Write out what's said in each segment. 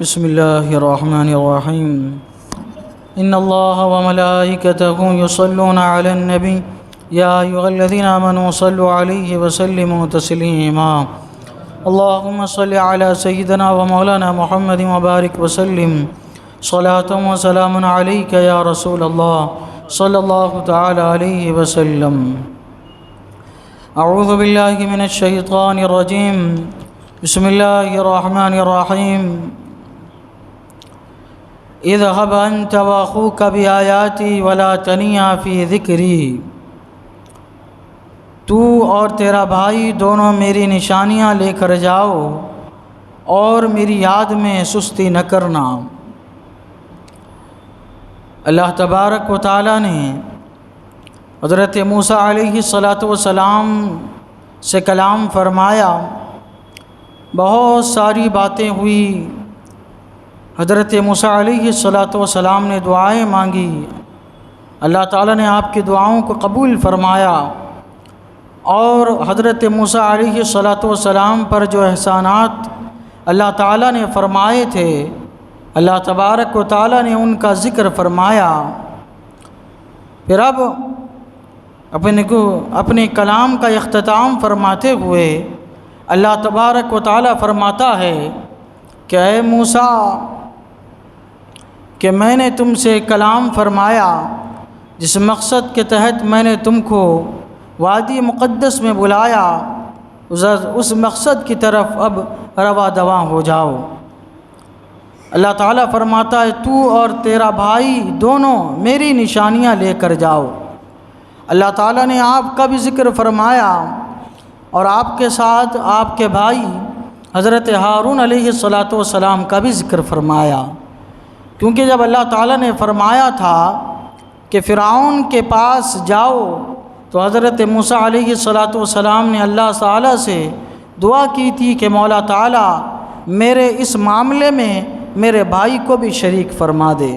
بسم اللہ الرحمن الرحیم ان اللہ وملائکتہ یصلون علی النبی یا ایھا الذین آمنوا صلوا علیہ وسلموا تسلیما اللہم صل علی سیدنا ومولانا محمد وبارک وسلم صلاۃ وسلام علیک یا رسول اللہ صلی اللہ تعالی علیہ وسلم۔ اعوذ باللہ من الشیطان الرجیم، بسم اللہ الرحمن الرحیم۔ اذهب انت واخوك بآیاتی ولا تنیا فی ذکری، تو اور تیرا بھائی دونوں میری نشانیاں لے کر جاؤ اور میری یاد میں سستی نہ کرنا۔ اللہ تبارک و تعالیٰ نے حضرت موسیٰ علیہ السلام سے کلام فرمایا، بہت ساری باتیں ہوئی۔ حضرت موسیٰ علیہ السلام نے دعائیں مانگی، اللہ تعالیٰ نے آپ کی دعاؤں کو قبول فرمایا، اور حضرت موسیٰ علیہ السلام پر جو احسانات اللہ تعالیٰ نے فرمائے تھے، اللہ تبارک و تعالیٰ نے ان کا ذکر فرمایا۔ پھر اب اپنے کلام کا اختتام فرماتے ہوئے اللہ تبارک و تعالیٰ فرماتا ہے کہ اے موسیٰ، کہ میں نے تم سے کلام فرمایا، جس مقصد کے تحت میں نے تم کو وادی مقدس میں بلایا، اس مقصد کی طرف اب رواں دواں ہو جاؤ۔ اللہ تعالیٰ فرماتا ہے تو اور تیرا بھائی دونوں میری نشانیاں لے کر جاؤ۔ اللہ تعالیٰ نے آپ کا بھی ذکر فرمایا، اور آپ کے ساتھ آپ کے بھائی حضرت ہارون علیہ السلام کا بھی ذکر فرمایا، کیونکہ جب اللہ تعالیٰ نے فرمایا تھا کہ فرعون کے پاس جاؤ، تو حضرت موسیٰ علیہ السلام نے اللہ تعالیٰ سے دعا کی تھی کہ مولا تعالیٰ میرے اس معاملے میں میرے بھائی کو بھی شریک فرما دے،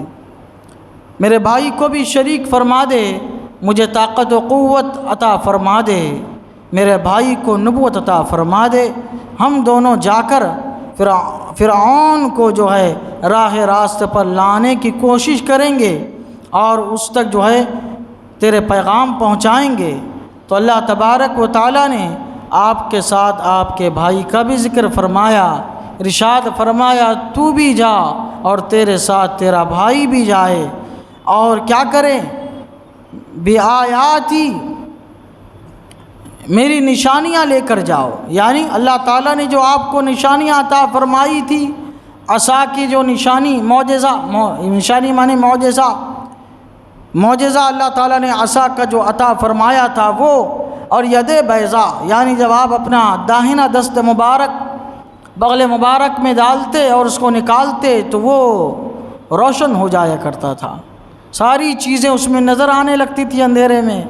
میرے بھائی کو بھی شریک فرما دے، مجھے طاقت و قوت عطا فرما دے، میرے بھائی کو نبوت عطا فرما دے، ہم دونوں جا کر فرعون کو جو ہے راہ راست پر لانے کی کوشش کریں گے اور اس تک جو ہے تیرے پیغام پہنچائیں گے۔ تو اللہ تبارک و تعالیٰ نے آپ کے ساتھ آپ کے بھائی کا بھی ذکر فرمایا، ارشاد فرمایا تو بھی جا اور تیرے ساتھ تیرا بھائی بھی جائے، اور کیا کریں؟ بآیاتی، میری نشانیاں لے کر جاؤ۔ یعنی اللہ تعالیٰ نے جو آپ کو نشانیاں عطا فرمائی تھی، عصا کی جو نشانی، معجزہ، نشانی معنی معجزہ اللہ تعالیٰ نے عصا کا جو عطا فرمایا تھا وہ، اور ید بیضا، یعنی جب آپ اپنا داہنا دست مبارک بغل مبارک میں ڈالتے اور اس کو نکالتے تو وہ روشن ہو جایا کرتا تھا، ساری چیزیں اس میں نظر آنے لگتی تھی اندھیرے میں۔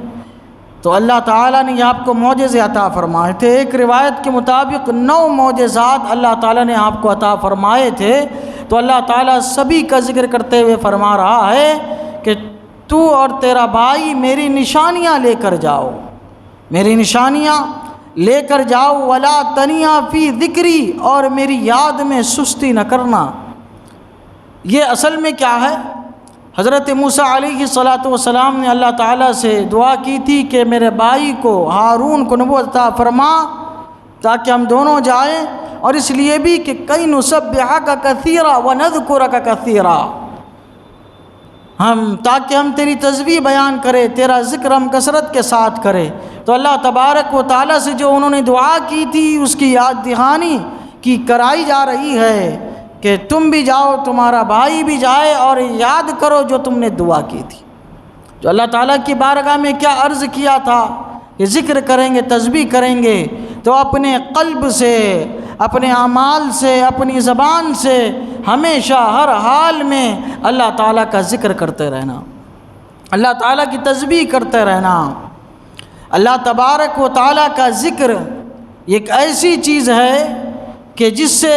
تو اللہ تعالیٰ نے آپ کو معجزے عطا فرمائے تھے۔ ایک روایت کے مطابق 9 معجزات اللہ تعالیٰ نے آپ کو عطا فرمائے تھے۔ تو اللہ تعالیٰ سبھی کا ذکر کرتے ہوئے فرما رہا ہے کہ تو اور تیرا بھائی میری نشانیاں لے کر جاؤ، میری نشانیاں لے کر جاؤ، ولا تنیا فی ذکری، اور میری یاد میں سستی نہ کرنا۔ یہ اصل میں کیا ہے؟ حضرت موسیٰ علیہ السلام نے اللہ تعالیٰ سے دعا کی تھی کہ میرے بھائی کو ہارون کو نبوت عطا فرما تاکہ ہم دونوں جائیں، اور اس لیے بھی کہ کئی نسبحک کثیرا ونذکرک کثیرا، تاکہ ہم تیری تسبیح بیان کریں، تیرا ذکر ہم کثرت کے ساتھ کریں۔ تو اللہ تبارک و تعالیٰ سے جو انہوں نے دعا کی تھی اس کی یاد دہانی کی کرائی جا رہی ہے کہ تم بھی جاؤ، تمہارا بھائی بھی جائے، اور یاد کرو جو تم نے دعا کی تھی، جو اللہ تعالیٰ کی بارگاہ میں کیا عرض کیا تھا کہ ذکر کریں گے، تسبیح کریں گے، تو اپنے قلب سے، اپنے اعمال سے، اپنی زبان سے ہمیشہ ہر حال میں اللہ تعالیٰ کا ذکر کرتے رہنا، اللہ تعالیٰ کی تسبیح کرتے رہنا۔ اللہ تبارک و تعالیٰ کا ذکر ایک ایسی چیز ہے کہ جس سے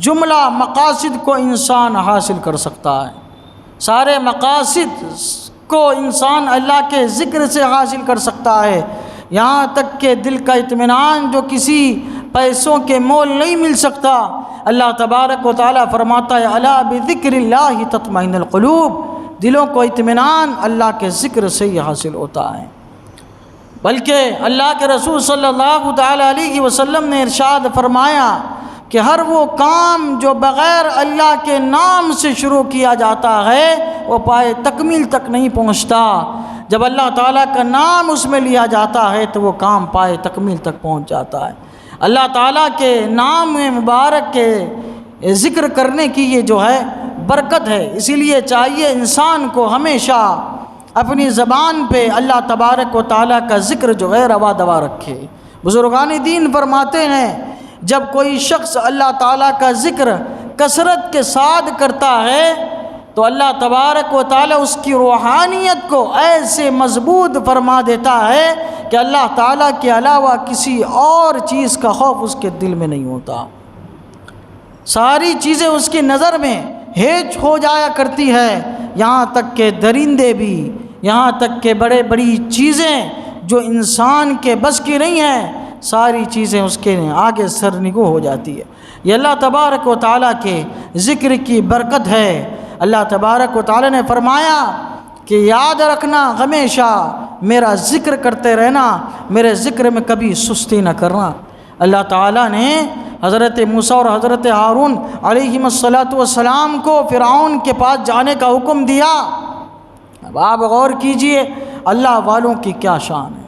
جملہ مقاصد کو انسان حاصل کر سکتا ہے، سارے مقاصد کو انسان اللہ کے ذکر سے حاصل کر سکتا ہے، یہاں تک کہ دل کا اطمینان جو کسی پیسوں کے مول نہیں مل سکتا۔ اللہ تبارک و تعالیٰ فرماتا ہے الا بذکر اللہ تطمئن القلوب، دلوں کو اطمینان اللہ کے ذکر سے ہی حاصل ہوتا ہے۔ بلکہ اللہ کے رسول صلی اللہ تعالیٰ علیہ وسلم نے ارشاد فرمایا کہ ہر وہ کام جو بغیر اللہ کے نام سے شروع کیا جاتا ہے وہ پائے تکمیل تک نہیں پہنچتا، جب اللہ تعالیٰ کا نام اس میں لیا جاتا ہے تو وہ کام پائے تکمیل تک پہنچ جاتا ہے۔ اللہ تعالیٰ کے نام مبارک کے ذکر کرنے کی یہ جو ہے برکت ہے، اسی لیے چاہیے انسان کو ہمیشہ اپنی زبان پہ اللہ تبارک و تعالیٰ کا ذکر جو ہے روا دوا رکھے۔ بزرگان دین فرماتے ہیں جب کوئی شخص اللہ تعالیٰ کا ذکر کثرت کے ساتھ کرتا ہے تو اللہ تبارک و تعالیٰ اس کی روحانیت کو ایسے مضبوط فرما دیتا ہے کہ اللہ تعالیٰ کے علاوہ کسی اور چیز کا خوف اس کے دل میں نہیں ہوتا، ساری چیزیں اس کی نظر میں ہیچ ہو جایا کرتی ہے، یہاں تک کہ درندے بھی، یہاں تک کہ بڑی چیزیں جو انسان کے بس کی نہیں ہیں، ساری چیزیں اس کے آگے سرنگو ہو جاتی ہے۔ یہ اللہ تبارک و تعالیٰ کے ذکر کی برکت ہے۔ اللہ تبارک و تعالیٰ نے فرمایا کہ یاد رکھنا ہمیشہ میرا ذکر کرتے رہنا، میرے ذکر میں کبھی سستی نہ کرنا۔ اللہ تعالیٰ نے حضرت موسیٰ اور حضرت ہارون علیہم السلام کو فرعون کے پاس جانے کا حکم دیا۔ اب آپ غور کیجئے اللہ والوں کی کیا شان ہے،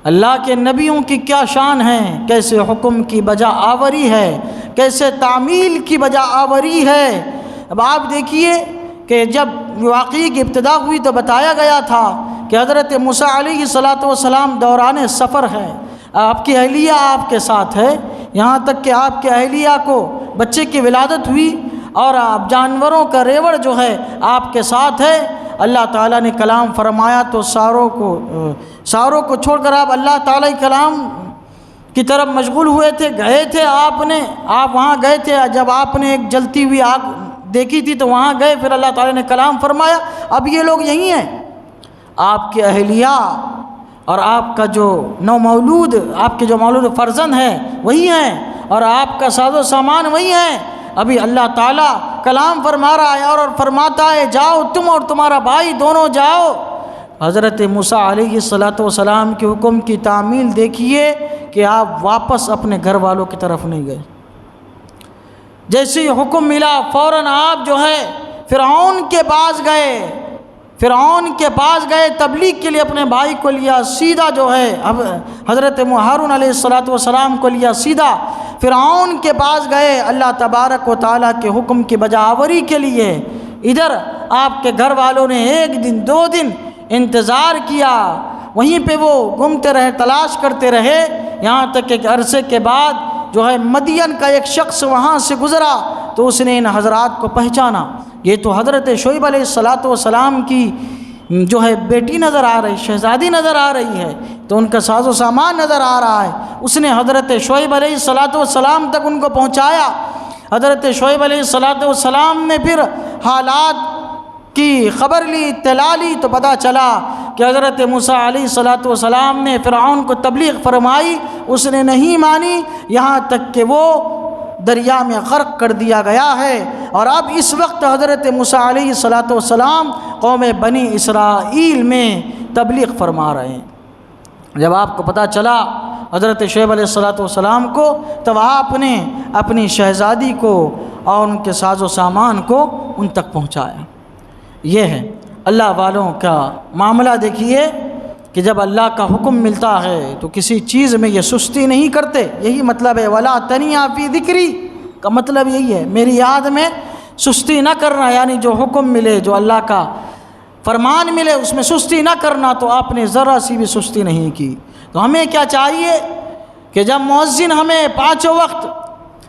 اللہ کے نبیوں کی کیا شان ہے، کیسے حکم کی بجا آوری ہے، کیسے تعمیل کی بجا آوری ہے۔ اب آپ دیکھیے کہ جب واقعی کی ابتدا ہوئی تو بتایا گیا تھا کہ حضرت موسیٰ علیہ السلام دوران سفر ہے، آپ کی اہلیہ آپ کے ساتھ ہے، یہاں تک کہ آپ کے اہلیہ کو بچے کی ولادت ہوئی اور آپ جانوروں کا ریوڑ جو ہے آپ کے ساتھ ہے۔ اللہ تعالیٰ نے کلام فرمایا تو ساروں کو چھوڑ کر آپ اللہ تعالیٰ کلام کی طرف مشغول ہوئے تھے، گئے تھے آپ وہاں گئے تھے، جب آپ نے ایک جلتی ہوئی آگ دیکھی تھی تو وہاں گئے، پھر اللہ تعالیٰ نے کلام فرمایا اب یہ لوگ یہی ہیں، آپ کے اہلیہ اور آپ کا جو نومولود، آپ کے جو مولود فرزند ہیں وہی ہیں، اور آپ کا ساز و سامان وہی ہیں۔ ابھی اللہ تعالیٰ کلام فرما رہا ہے اور فرماتا ہے جاؤ تم اور تمہارا بھائی دونوں جاؤ۔ حضرت موسیٰ علیہ السلام کے حکم کی تعمیل دیکھیے کہ آپ واپس اپنے گھر والوں کی طرف نہیں گئے، جیسے ہی حکم ملا فوراً آپ جو ہے فرعون کے پاس گئے، تبلیغ کے لیے اپنے بھائی کو لیا، سیدھا جو ہے حضرت ہارون علیہ السلام کو لیا، سیدھا فرعون کے پاس گئے اللہ تبارک و تعالیٰ کے حکم کی بجا آوری کے لیے۔ ادھر آپ کے گھر والوں نے 1 دن 2 دن انتظار کیا، وہیں پہ وہ گھومتے رہے، تلاش کرتے رہے، یہاں تک کہ عرصے کے بعد جو ہے مدین کا ایک شخص وہاں سے گزرا تو اس نے ان حضرات کو پہچانا، یہ تو حضرت شعیب علیہ السلام کی جو ہے بیٹی نظر آ رہی، شہزادی نظر آ رہی ہے، تو ان کا ساز و سامان نظر آ رہا ہے۔ اس نے حضرت شعیب علیہ السلام تک ان کو پہنچایا۔ حضرت شعیب علیہ السلام نے پھر حالات کی خبر لی، اطلاع لی تو پتہ چلا کہ حضرت موسیٰ علیہ السلام نے فرعون کو تبلیغ فرمائی، اس نے نہیں مانی، یہاں تک کہ وہ دریا میں غرق کر دیا گیا ہے۔ اور اب اس وقت حضرت موسیٰ علیہ السلام قوم بنی اسرائیل میں تبلیغ فرما رہے ہیں۔ جب آپ کو پتہ چلا حضرت شعیب علیہ السلام کو، تب آپ نے اپنی شہزادی کو اور ان کے ساز و سامان کو ان تک پہنچایا۔ یہ ہے اللہ والوں کا معاملہ۔ دیکھیے کہ جب اللہ کا حکم ملتا ہے تو کسی چیز میں یہ سستی نہیں کرتے، یہی مطلب ہے ولا تنیا فی ذکری کا مطلب یہی ہے، میری یاد میں سستی نہ کرنا، یعنی جو حکم ملے، جو اللہ کا فرمان ملے اس میں سستی نہ کرنا، تو آپ نے ذرا سی بھی سستی نہیں کی۔ تو ہمیں کیا چاہیے کہ جب مؤذن ہمیں 5 وقت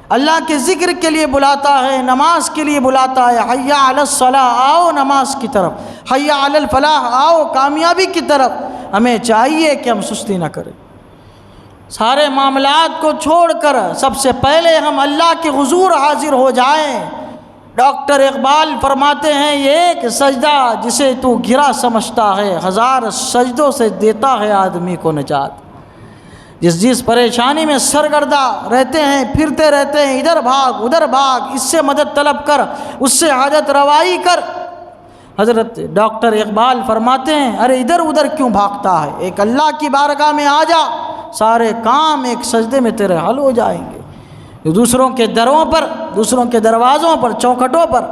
اللہ کے ذکر کے لیے بلاتا ہے، نماز کے لیے بلاتا ہے، حی علی الصلاۃ، آؤ نماز کی طرف، حی علی الفلاح، آؤ کامیابی کی طرف، ہمیں چاہیے کہ ہم سستی نہ کریں، سارے معاملات کو چھوڑ کر سب سے پہلے ہم اللہ کے حضور حاضر ہو جائیں۔ ڈاکٹر اقبال فرماتے ہیں یہ ایک سجدہ جسے تو گرا سمجھتا ہے، 1000 سجدوں سے دیتا ہے آدمی کو نجات۔ جس پریشانی میں سرگردہ رہتے ہیں، پھرتے رہتے ہیں، ادھر بھاگ ادھر بھاگ، اس سے مدد طلب کر، اس سے حاجت روائی کر۔ حضرت ڈاکٹر اقبال فرماتے ہیں ارے ادھر ادھر کیوں بھاگتا ہے، ایک اللہ کی بارگاہ میں آ جا، سارے کام ایک سجدے میں تیرے حل ہو جائیں گے۔ دوسروں کے دروں پر، دوسروں کے دروازوں پر، چوکھٹوں پر،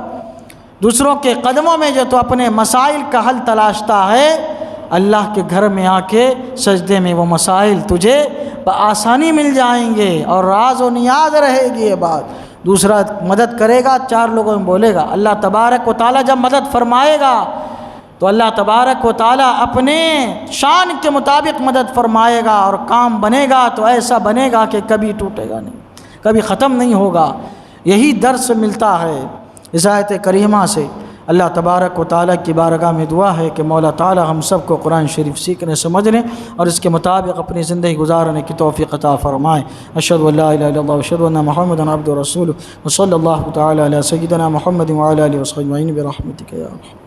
دوسروں کے قدموں میں جو تو اپنے مسائل کا حل تلاشتا ہے، اللہ کے گھر میں آ کے سجدے میں وہ مسائل تجھے بآسانی مل جائیں گے اور راز و نیاز رہے گی یہ بات۔ دوسرا مدد کرے گا، چار لوگوں میں بولے گا۔ اللہ تبارک و تعالیٰ جب مدد فرمائے گا تو اللہ تبارک و تعالیٰ اپنے شان کے مطابق مدد فرمائے گا، اور کام بنے گا تو ایسا بنے گا کہ کبھی ٹوٹے گا نہیں، کبھی ختم نہیں ہوگا۔ یہی درس ملتا ہے اس آیت کریمہ سے۔ اللہ تبارک و تعالیٰ کی بارگاہ میں دعا ہے کہ مولا تعالیٰ ہم سب کو قرآن شریف سیکھنے سمجھنے اور اس کے مطابق اپنی زندگی گزارنے کی توفیق عطا فرمائے۔ اشہد ان لا الہ الا اللہ واشہد ان محمدا عبدہ ورسولہ وصلی اللہ تعالیٰ علی سیدنا محمد وعلی آلہ وصحبہ اجمعین برحمتک یا ارحم۔